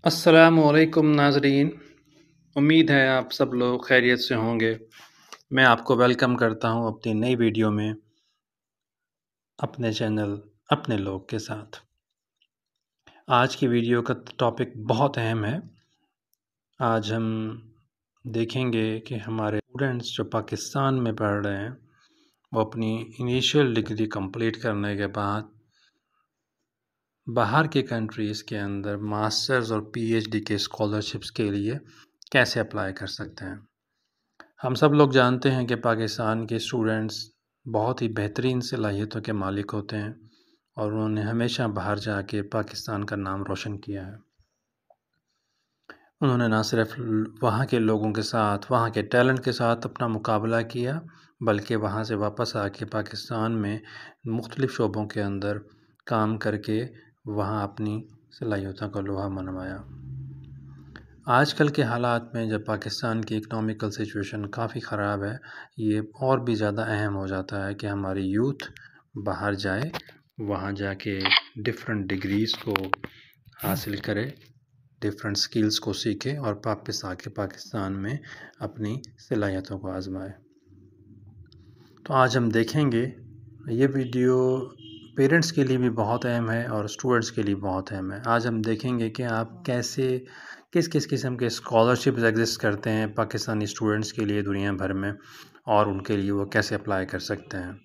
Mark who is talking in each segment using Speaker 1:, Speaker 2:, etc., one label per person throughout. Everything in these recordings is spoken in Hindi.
Speaker 1: अस्सलामुअलैकुम नाज़रीन। उम्मीद है आप सब लोग खैरियत से होंगे। मैं आपको वेलकम करता हूँ अपनी नई वीडियो में अपने चैनल अपने लोग के साथ। आज की वीडियो का टॉपिक बहुत अहम है। आज हम देखेंगे कि हमारे स्टूडेंट्स जो पाकिस्तान में पढ़ रहे हैं वो अपनी इनिशियल डिग्री कंप्लीट करने के बाद बाहर के कंट्रीज़ के अंदर मास्टर्स और पीएचडी के स्कॉलरशिप्स के लिए कैसे अप्लाई कर सकते हैं। हम सब लोग जानते हैं कि पाकिस्तान के स्टूडेंट्स बहुत ही बेहतरीन सलाहियतों के मालिक होते हैं और उन्होंने हमेशा बाहर जाके पाकिस्तान का नाम रोशन किया है। उन्होंने ना सिर्फ वहाँ के लोगों के साथ, वहाँ के टैलेंट के साथ अपना मुकाबला किया, बल्कि वहाँ से वापस आके पाकिस्तान में मुख्तलिफ़ शोबों के अंदर काम करके वहाँ अपनी सलाहियतों का लोहा मनवाया। आजकल के हालात में जब पाकिस्तान की इकनॉमिकल सिचुएशन काफ़ी ख़राब है, ये और भी ज़्यादा अहम हो जाता है कि हमारी यूथ बाहर जाए, वहाँ जाके डिफरेंट डिग्रीज़ को हासिल करे, डिफरेंट स्किल्स को सीखे और वापस आके पाकिस्तान में अपनी सलाहियतों को आज़माए। तो आज हम देखेंगे, ये वीडियो पेरेंट्स के लिए भी बहुत अहम है और स्टूडेंट्स के लिए बहुत अहम है। आज हम देखेंगे कि आप कैसे किस किस किस्म के स्कॉलरशिप्स एग्जिस्ट करते हैं पाकिस्तानी स्टूडेंट्स के लिए दुनिया भर में और उनके लिए वो कैसे अप्लाई कर सकते हैं।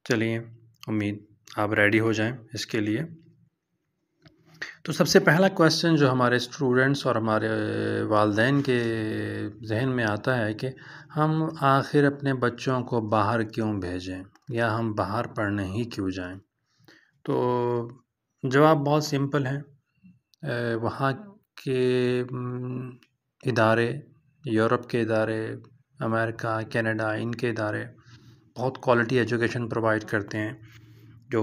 Speaker 1: चलिए, उम्मीद आप रेडी हो जाएं इसके लिए। तो सबसे पहला क्वेश्चन जो हमारे स्टूडेंट्स और हमारे वालिदैन के जहन में आता है कि हम आखिर अपने बच्चों को बाहर क्यों भेजें या हम बाहर पढ़ने ही क्यों जाएं। तो जवाब बहुत सिंपल है। वहाँ के इदारे, यूरोप के इदारे, अमेरिका, कनाडा, इनके इदारे बहुत क्वालिटी एजुकेशन प्रोवाइड करते हैं जो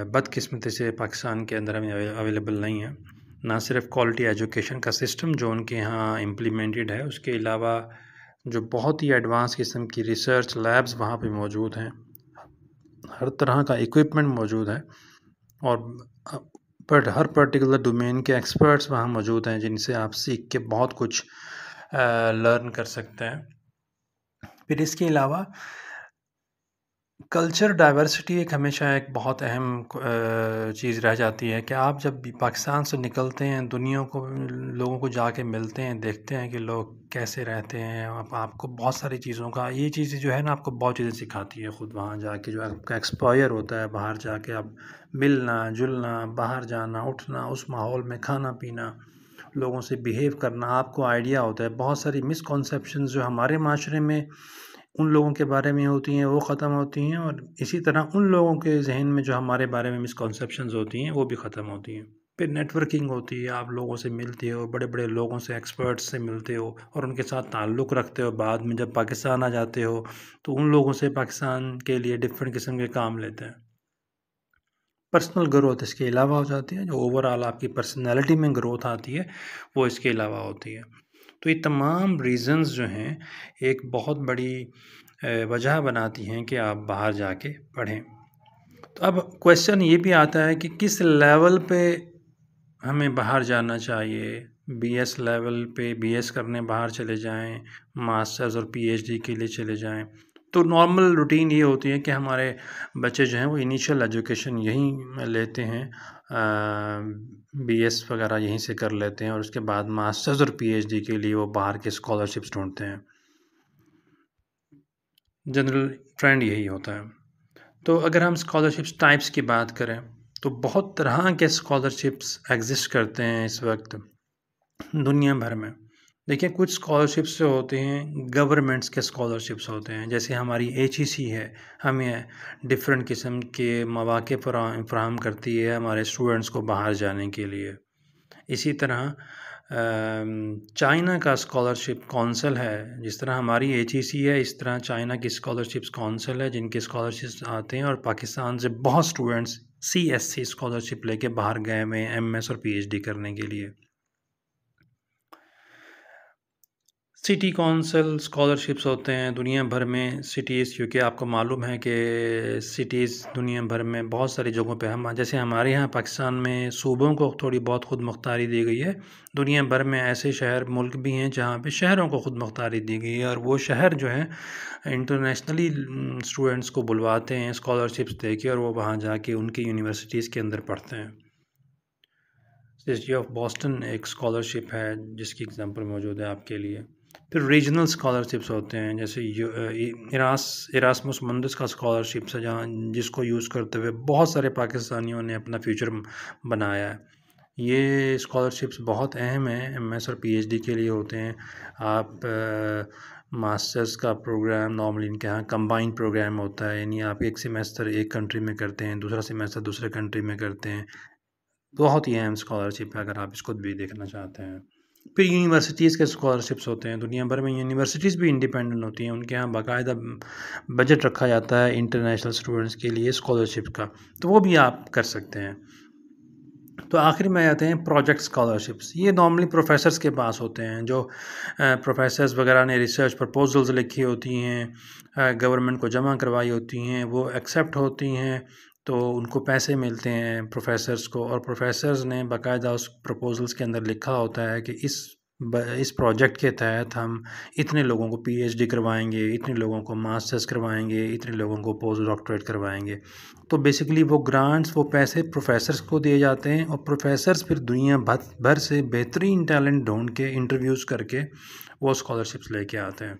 Speaker 1: बदकिस्मती से पाकिस्तान के अंदर हमें अवेलेबल नहीं है। ना सिर्फ क्वालिटी एजुकेशन का सिस्टम जो उनके यहाँ इम्प्लीमेंटेड है, उसके अलावा जो बहुत ही एडवांस किस्म की रिसर्च लैब्स वहाँ पे मौजूद हैं, हर तरह का इक्विपमेंट मौजूद है और पर हर पर्टिकुलर डोमेन के एक्सपर्ट्स वहाँ मौजूद हैं जिनसे आप सीख के बहुत कुछ लर्न कर सकते हैं। फिर इसके अलावा कल्चर डाइवर्सिटी एक हमेशा एक बहुत अहम चीज़ रह जाती है कि आप जब भी पाकिस्तान से निकलते हैं, दुनिया को लोगों को जाके मिलते हैं, देखते हैं कि लोग कैसे रहते हैं। आपको बहुत सारी चीज़ों का ये चीज़ें जो है ना आपको बहुत चीज़ें सिखाती है ख़ुद वहाँ जाके जो आपका एक्सपोज़र होता है। बाहर जाके आप मिलना जुलना, बाहर जाना उठना, उस माहौल में खाना पीना, लोगों से बिहेव करना, आपको आइडिया होता है। बहुत सारी मिसकॉन्सेप्शंस जो हमारे माशरे में उन लोगों के बारे में होती हैं वो ख़त्म होती हैं और इसी तरह उन लोगों के जहन में जो हमारे बारे में मिसकॉन्सेप्शंस होती हैं वो भी ख़त्म होती हैं। फिर नेटवर्किंग होती है, आप लोगों से मिलते हो, बड़े बड़े लोगों से, एक्सपर्ट्स से मिलते हो और उनके साथ ताल्लुक़ रखते हो। बाद में जब पाकिस्तान आ जाते हो तो उन लोगों से पाकिस्तान के लिए डिफरेंट किस्म के काम लेते हैं। पर्सनल ग्रोथ इसके अलावा हो जाती है, जो ओवरऑल आपकी पर्सनैलिटी में ग्रोथ आती है वो इसके अलावा होती है। तो ये तमाम रीज़न्स जो हैं एक बहुत बड़ी वजह बनाती हैं कि आप बाहर जाके पढ़ें। तो अब क्वेश्चन ये भी आता है कि किस लेवल पे हमें बाहर जाना चाहिए। बीएस लेवल पे बीएस करने बाहर चले जाएं, मास्टर्स और पीएचडी के लिए चले जाएं। तो नॉर्मल रूटीन ये होती है कि हमारे बच्चे जो हैं वो इनिशियल एजुकेशन यहीं लेते हैं, बीएस वगैरह यहीं से कर लेते हैं और उसके बाद मास्टर्स और पीएचडी के लिए वो बाहर के स्कॉलरशिप्स ढूंढते हैं। जनरल ट्रेंड यही होता है। तो अगर हम स्कॉलरशिप्स टाइप्स की बात करें तो बहुत तरह के स्कॉलरशिप्स एग्जिस्ट करते हैं इस वक्त दुनिया भर में। देखिए, कुछ स्कॉलरशिप्स जो होते हैं गवर्नमेंट्स के स्कॉलरशिप्स होते हैं, जैसे हमारी एचईसी है, हमें डिफरेंट किस्म के मौक़े फराहम करती है हमारे स्टूडेंट्स को बाहर जाने के लिए। इसी तरह चाइना का स्कॉलरशिप काउंसिल है, जिस तरह हमारी एचईसी है इस तरह चाइना की स्कॉलरशिप्स काउंसिल है जिनके स्कॉलरशिप्स आते हैं और पाकिस्तान से बहुत स्टूडेंट्स सीएससी स्कॉलरशिप लेके बाहर गए हुए हैं एमएस और पीएचडी करने के लिए। सिटी कौंसिल स्कॉलरशिप्स होते हैं दुनिया भर में सिटीज़, क्योंकि आपको मालूम है कि सिटीज़ दुनिया भर में बहुत सारी जगहों पे हम जैसे हमारे यहाँ पाकिस्तान में सूबों को थोड़ी बहुत खुद मुख्तारी दी गई है। दुनिया भर में ऐसे शहर मुल्क भी हैं जहाँ पे शहरों को खुद मुख्तारी दी गई है, और वो शहर जो हैं इंटरनेशनली स्टूडेंट्स को बुलवाते हैं स्कॉलरशिप्स दे के, और वो वहाँ जाके उनकी यूनिवर्सिटीज़ के अंदर पढ़ते हैं। सिटी ऑफ बॉस्टन एक स्कॉलरशिप है जिसकी एग्जांपल मौजूद है आपके लिए। फिर रीजनल स्कॉलरशिप्स होते हैं, जैसे इरास्मस मुंदस का स्कॉलरशिप्स है, जहाँ जिसको यूज़ करते हुए बहुत सारे पाकिस्तानियों ने अपना फ्यूचर बनाया है। ये स्कॉलरशिप्स बहुत अहम हैं, एमएस और पीएचडी के लिए होते हैं। आप मास्टर्स का प्रोग्राम नॉर्मली इनके यहाँ कंबाइंड प्रोग्राम होता है, यानी आप एक सेमेस्टर एक कंट्री में करते हैं, दूसरा सेमेस्टर दूसरे कंट्री में करते हैं। बहुत ही अहम स्कॉलरशिप है अगर आप इसको भी देखना चाहते हैं। फिर यूनिवर्सिटीज़ के स्कॉलरशिप्स होते हैं, दुनिया भर में यूनिवर्सिटीज़ भी इंडिपेंडेंट होती हैं, उनके यहाँ बाकायदा बजट रखा जाता है इंटरनेशनल स्टूडेंट्स के लिए स्कॉलरशिप का, तो वो भी आप कर सकते हैं। तो आखिर में आते हैं प्रोजेक्ट स्कॉलरशिप्स। ये नॉर्मली प्रोफेसर्स के पास होते हैं, जो प्रोफेसर्स वगैरह ने रिसर्च प्रपोजल्स लिखी होती हैं, गवर्नमेंट को जमा करवाई होती हैं, वो एक्सेप्ट होती हैं, तो उनको पैसे मिलते हैं प्रोफेसर्स को, और प्रोफेसर्स ने बाकायदा उस प्रपोजल्स के अंदर लिखा होता है कि इस प्रोजेक्ट के तहत हम इतने लोगों को पीएचडी करवाएंगे, इतने लोगों को मास्टर्स करवाएंगे, इतने लोगों को पोस्ट डॉक्टरेट करवाएंगे। तो बेसिकली वो ग्रांट्स, वो पैसे प्रोफेसर्स को दिए जाते हैं, और प्रोफेसर्स फिर दुनिया भर से बेहतरीन टैलेंट ढूंढ के इंटरव्यूज़ करके वो स्कॉलरशिप्स लेके आते हैं।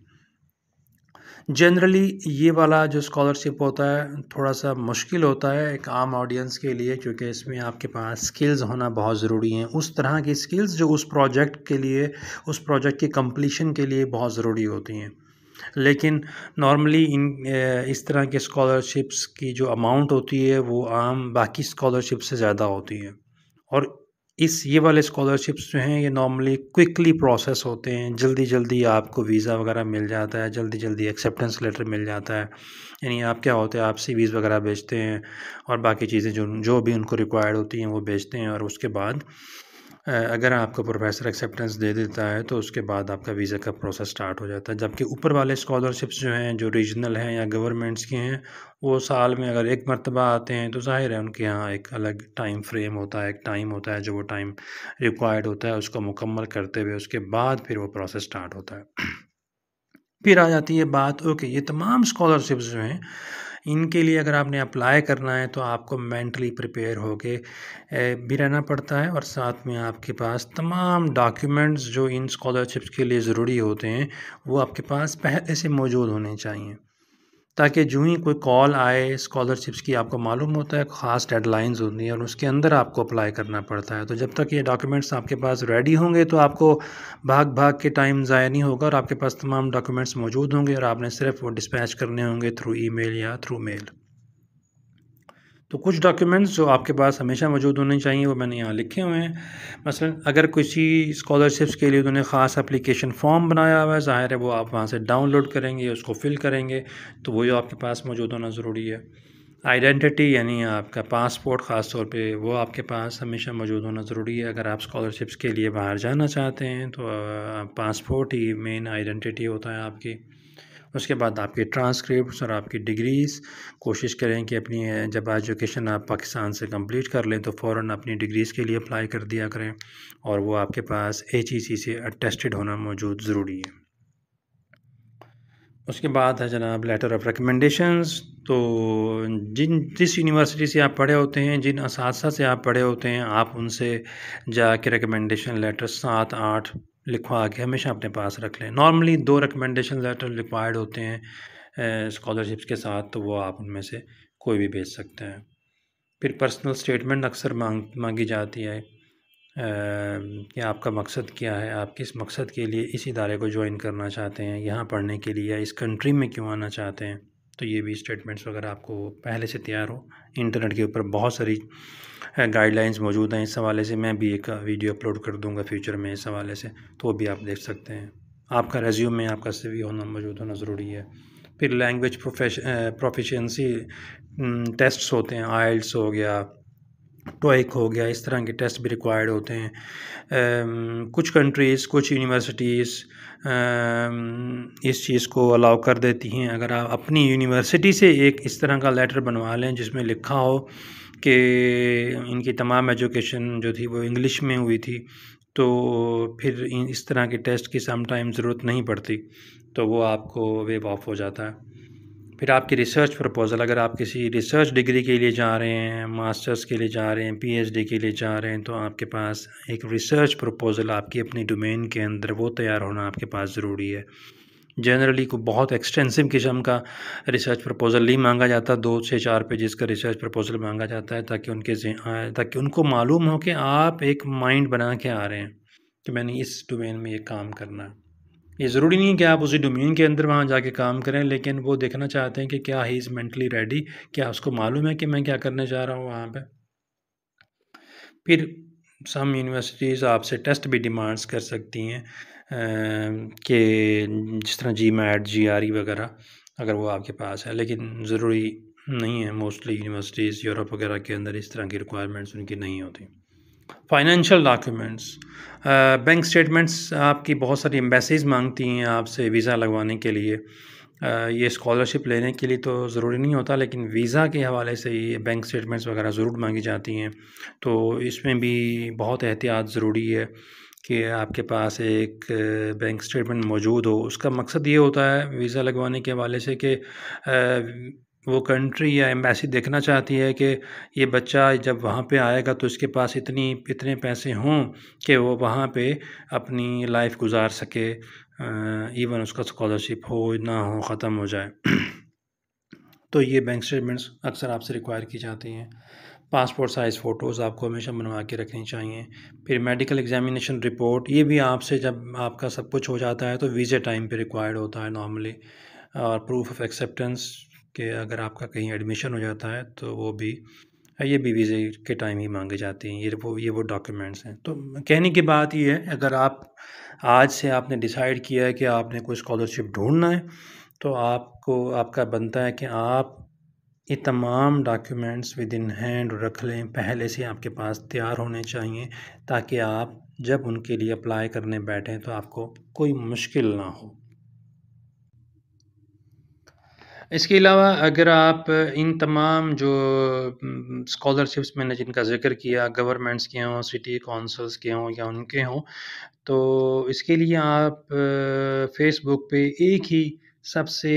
Speaker 1: जनरली ये वाला जो स्कॉलरशिप होता है थोड़ा सा मुश्किल होता है एक आम ऑडियंस के लिए, क्योंकि इसमें आपके पास स्किल्स होना बहुत ज़रूरी हैं, उस तरह की स्किल्स जो उस प्रोजेक्ट के लिए, उस प्रोजेक्ट की कंप्लीशन के लिए बहुत ज़रूरी होती हैं। लेकिन नॉर्मली इस तरह के स्कॉलरशिप्स की जो अमाउंट होती है वो आम बाकी स्कॉलरशिप से ज़्यादा होती है, और ये वाले स्कॉलरशिप्स जो हैं ये नॉर्मली क्विकली प्रोसेस होते हैं, जल्दी जल्दी आपको वीज़ा वगैरह मिल जाता है, जल्दी जल्दी एक्सेप्टेंस लेटर मिल जाता है। यानी आप क्या होते हैं, आप सीवीज़ वगैरह भेजते हैं और बाकी चीज़ें जो जो भी उनको रिक्वायर्ड होती हैं वो भेजते हैं, और उसके बाद अगर आपको प्रोफेसर एक्सेप्टेंस दे देता है तो उसके बाद आपका वीज़ा का प्रोसेस स्टार्ट हो जाता है। जबकि ऊपर वाले स्कॉलरशिप्स जो हैं, जो रीजनल हैं या गवर्नमेंट्स के हैं, वो साल में अगर एक मरतबा आते हैं तो ज़ाहिर है उनके यहाँ एक अलग टाइम फ्रेम होता है, एक टाइम होता है जो वो टाइम रिक्वायर्ड होता है, उसको मुकम्मल करते हुए उसके बाद फिर वो प्रोसेस स्टार्ट होता है। फिर आ जाती है बात, ओके ये तमाम स्कॉलरशिप्स जो हैं इनके लिए अगर आपने अप्लाई करना है तो आपको मेंटली प्रिपेयर होके भी रहना पड़ता है, और साथ में आपके पास तमाम डॉक्यूमेंट्स जो इन स्कॉलरशिप्स के लिए ज़रूरी होते हैं वो आपके पास पहले से मौजूद होने चाहिए, ताकि जो ही कोई कॉल आए स्कॉलरशिप्स की, आपको मालूम होता है ख़ास डेडलाइंस होती हैं और उसके अंदर आपको अप्लाई करना पड़ता है। तो जब तक ये डॉक्यूमेंट्स आपके पास रेडी होंगे तो आपको भाग भाग के टाइम ज़ाया नहीं होगा, और आपके पास तमाम डॉक्यूमेंट्स मौजूद होंगे, और आपने सिर्फ वो डिस्पैच करने होंगे थ्रू ईमेल या थ्रू मेल। तो कुछ डॉक्यूमेंट्स जो आपके पास हमेशा मौजूद होने चाहिए वो मैंने यहाँ लिखे हुए हैं। मसलन अगर किसी स्कॉलरशिप्स के लिए उन्होंने ख़ास एप्लीकेशन फ़ॉर्म बनाया हुआ है, ज़ाहिर है वो आप वहाँ से डाउनलोड करेंगे, उसको फ़िल करेंगे, तो वो आपके पास मौजूद होना ज़रूरी है। आइडेंटिटी यानी आपका पासपोर्ट ख़ास तौर पे वो आपके पास हमेशा मौजूद होना ज़रूरी है। अगर आप स्कॉलरशिप्स के लिए बाहर जाना चाहते हैं तो पासपोर्ट ही मेन आइडेंटिटी होता है आपकी। उसके बाद आपके ट्रांसक्रिप्ट्स और आपकी डिग्रीज़, कोशिश करें कि अपनी जब एजुकेशन आप पाकिस्तान से कंप्लीट कर लें तो फ़ौरन अपनी डिग्रीज़ के लिए अप्लाई कर दिया करें, और वो आपके पास HEC से अटेस्टेड होना मौजूद ज़रूरी है। उसके बाद है जनाब लेटर ऑफ़ रिकमेंडेशंस। तो जिस यूनिवर्सिटी से आप पढ़े होते हैं, जिन असातिज़ा से आप पढ़े होते हैं, आप उनसे जाके रिकमेंडेशन लेटर 7-8 लिखवा के हमेशा अपने पास रख लें। नॉर्मली 2 रिकमेंडेशन लेटर रिक्वायर्ड होते हैं स्कॉलरशिप्स के साथ, तो वो आप उनमें से कोई भी भेज सकते हैं। फिर पर्सनल स्टेटमेंट अक्सर मांगी जाती है कि आपका मकसद क्या है, आप किस मकसद के लिए इस इदारे को ज्वाइन करना चाहते हैं, यहाँ पढ़ने के लिए, या इस कंट्री में क्यों आना चाहते हैं। तो ये भी स्टेटमेंट्स वगैरह आपको पहले से तैयार हो। इंटरनेट के ऊपर बहुत सारी गाइडलाइंस मौजूद हैं इस हवाले से, मैं भी एक वीडियो अपलोड कर दूंगा फ्यूचर में इस हवाले से, तो वो भी आप देख सकते हैं। आपका रेज्यूम में आपका CV होना मौजूद होना ज़रूरी है। फिर लैंग्वेज प्रोफिशिएंसी टेस्ट्स होते हैं, IELTS हो गया, टॉइक हो गया, इस तरह के टेस्ट भी रिक्वायर्ड होते हैं। कुछ कंट्रीज़, कुछ यूनिवर्सिटीज़ इस चीज़ को अलाउ कर देती हैं। अगर आप अपनी यूनिवर्सिटी से एक इस तरह का लेटर बनवा लें जिसमें लिखा हो कि इनकी तमाम एजुकेशन जो थी वो इंग्लिश में हुई थी, तो फिर इस तरह के टेस्ट की सम टाइम ज़रूरत नहीं पड़ती, तो वो आपको वेव ऑफ हो जाता है। फिर आपकी रिसर्च प्रपोज़ल, अगर आप किसी रिसर्च डिग्री के लिए जा रहे हैं, मास्टर्स के लिए जा रहे हैं, पीएचडी के लिए जा रहे हैं, तो आपके पास एक रिसर्च प्रपोज़ल आपकी अपनी डोमेन के अंदर वो तैयार होना आपके पास ज़रूरी है। जनरली को बहुत एक्सटेंसिव किस्म का रिसर्च प्रपोज़ल नहीं मांगा जाता, 2 से 4 पेजेस का रिसर्च प्रपोज़ल मांगा जाता है ताकि उनको मालूम हो कि आप एक माइंड बना के आ रहे हैं कि मैंने इस डोमेन में ये काम करना है। ये ज़रूरी नहीं है कि आप उसी डोमेन के अंदर वहाँ जाके काम करें, लेकिन वो देखना चाहते हैं कि क्या ही इज़ मेंटली रेडी, क्या उसको मालूम है कि मैं क्या करने जा रहा हूँ वहाँ पे। फिर सम यूनिवर्सिटीज़ आपसे टेस्ट भी डिमांड्स कर सकती हैं कि जिस तरह जीमैट, जीआरई वगैरह, अगर वो आपके पास है, लेकिन ज़रूरी नहीं है। मोस्टली यूनिवर्सिटीज़ यूरोप वगैरह के अंदर इस तरह की रिक्वायरमेंट्स उनकी नहीं होती। फाइनेंशियल डॉक्यूमेंट्स, बैंक स्टेटमेंट्स आपकी बहुत सारी एम्बेसीज़ मांगती हैं आपसे वीज़ा लगवाने के लिए। ये स्कॉलरशिप लेने के लिए तो ज़रूरी नहीं होता, लेकिन वीज़ा के हवाले से ये बैंक स्टेटमेंट्स वगैरह ज़रूर मांगी जाती हैं। तो इसमें भी बहुत एहतियात ज़रूरी है कि आपके पास एक बैंक स्टेटमेंट मौजूद हो। उसका मकसद ये होता है वीज़ा लगवाने के हवाले से कि वो कंट्री या एम्बेसी देखना चाहती है कि ये बच्चा जब वहाँ पे आएगा तो इसके पास इतने पैसे हों कि वो वहाँ पे अपनी लाइफ गुजार सके, इवन उसका स्कॉलरशिप हो ना हो, ख़त्म हो जाए। तो ये बैंक स्टेटमेंट्स अक्सर आपसे रिक्वायर की जाती हैं। पासपोर्ट साइज़ फ़ोटोज़ आपको हमेशा बनवा के रखनी चाहिए। फिर मेडिकल एग्जामिनेशन रिपोर्ट, ये भी आपसे जब आपका सब कुछ हो जाता है तो वीज़ा टाइम पे रिक्वायर्ड होता है नॉर्मली। और प्रूफ ऑफ एक्सेप्टेंस के अगर आपका कहीं एडमिशन हो जाता है तो वो भी, ये भी वीज़े के टाइम ही मांगी जाती हैं। ये वो डॉक्यूमेंट्स हैं। तो कहने की बात ये है, अगर आप आज से आपने डिसाइड किया है कि आपने कोई स्कॉलरशिप ढूँढना है, तो आपका बनता है कि आप ये तमाम डॉक्यूमेंट्स विद इन हैंड रख लें, पहले से आपके पास तैयार होने चाहिए, ताकि आप जब उनके लिए अप्लाई करने बैठें तो आपको कोई मुश्किल ना हो। इसके अलावा अगर आप इन तमाम जो स्कॉलरशिप्स मैंने जिनका ज़िक्र किया, गवर्नमेंट्स के हों, सिटी कौंसल्स के हों या उनके हों, तो इसके लिए आप फ़ेसबुक पे एक ही सबसे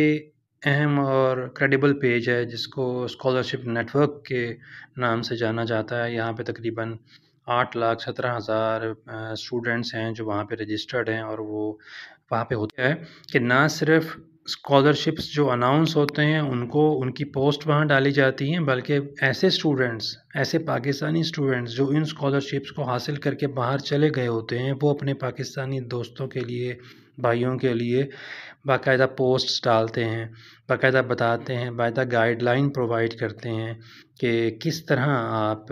Speaker 1: अहम और क्रेडिबल पेज है जिसको स्कॉलरशिप नेटवर्क के नाम से जाना जाता है। यहाँ पे तकरीबन 8,17,000 स्टूडेंट्स हैं जो वहाँ पे रजिस्टर्ड हैं, और वो वहाँ पे होता है कि ना सिर्फ़ स्कॉलरशिप्स जो अनाउंस होते हैं उनको उनकी पोस्ट वहाँ डाली जाती हैं, बल्कि ऐसे पाकिस्तानी स्टूडेंट्स जो इन स्कॉलरशिप्स को हासिल करके बाहर चले गए होते हैं, वो अपने पाकिस्तानी दोस्तों के लिए, भाइयों के लिए बाकायदा पोस्ट्स डालते हैं, बाकायदा बताते हैं, बाकायदा गाइडलाइन प्रोवाइड करते हैं कि किस तरह आप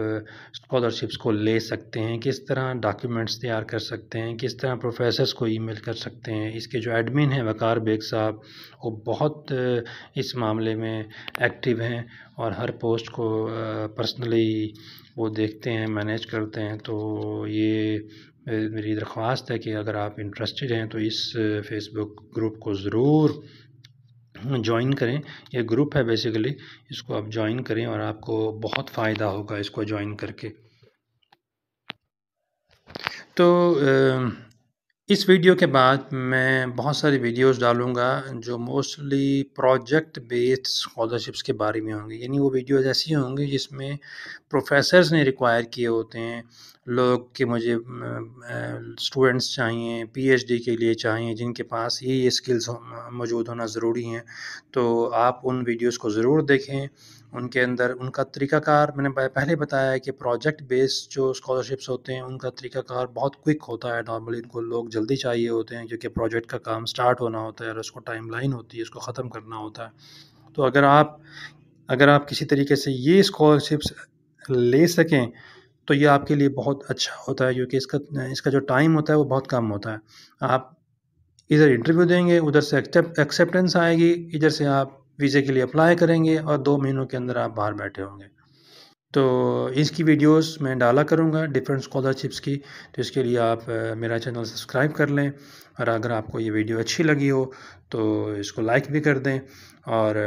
Speaker 1: स्कॉलरशिप्स को ले सकते हैं, किस तरह डॉक्यूमेंट्स तैयार कर सकते हैं, किस तरह प्रोफेसर्स को ईमेल कर सकते हैं। इसके जो एडमिन हैं वक़ार बेग साहब, वो बहुत इस मामले में एक्टिव हैं और हर पोस्ट को पर्सनली वो देखते हैं, मैनेज करते हैं। तो ये मेरी दरख्वास्त है कि अगर आप इंटरेस्टेड हैं तो इस फ़ेसबुक ग्रुप को ज़रूर जॉइन करें। ये ग्रुप है बेसिकली, इसको आप जॉइन करें और आपको बहुत फ़ायदा होगा इसको जॉइन करके। तो इस वीडियो के बाद मैं बहुत सारी वीडियोस डालूँगा जो मोस्टली प्रोजेक्ट बेस्ड स्कॉलरशिप्स के बारे में होंगी। यानी वो वीडियोस ऐसी होंगी जिसमें प्रोफेसर्स ने रिक्वायर किए होते हैं लोग कि मुझे स्टूडेंट्स चाहिए, पीएचडी के लिए चाहिए, जिनके पास ये स्किल्स मौजूद होना ज़रूरी हैं। तो आप उन वीडियोस को ज़रूर देखें। उनके अंदर उनका तरीक़ाकार मैंने पहले बताया है कि प्रोजेक्ट बेस्ड जो स्कॉलरशिप्स होते हैं उनका तरीक़ाकार बहुत क्विक होता है। नॉर्मली इनको लोग जल्दी चाहिए होते हैं क्योंकि प्रोजेक्ट का काम स्टार्ट होना होता है और उसको टाइमलाइन होती है, उसको ख़त्म करना होता है। तो अगर आप किसी तरीके से ये स्कॉलरशिप्स ले सकें तो ये आपके लिए बहुत अच्छा होता है, क्योंकि इसका जो टाइम होता है वो बहुत कम होता है। आप इधर इंटरव्यू देंगे, उधर से एक्सेप्टेंस आएगी, इधर से आप वीज़े के लिए अप्लाई करेंगे और 2 महीनों के अंदर आप बाहर बैठे होंगे। तो इसकी वीडियोस मैं डाला करूँगा डिफरेंट स्कॉलरशिप्स की, तो इसके लिए आप मेरा चैनल सब्सक्राइब कर लें, और अगर आपको ये वीडियो अच्छी लगी हो तो इसको लाइक भी कर दें। और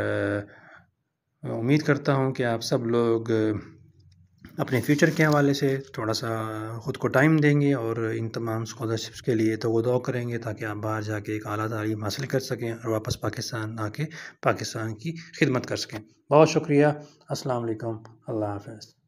Speaker 1: उम्मीद करता हूँ कि आप सब लोग अपने फ्यूचर के हवाले से थोड़ा-सा ख़ुद को टाइम देंगे और इन तमाम स्कॉलरशिप्स के लिए तवज्जो करेंगे, ताकि आप बाहर जाके एक आला तालीम हासिल कर सकें और वापस पाकिस्तान आके पाकिस्तान की खिदमत कर सकें। बहुत शुक्रिया। अस्सलाम वालेकुम। अल्लाह हाफ़िज़।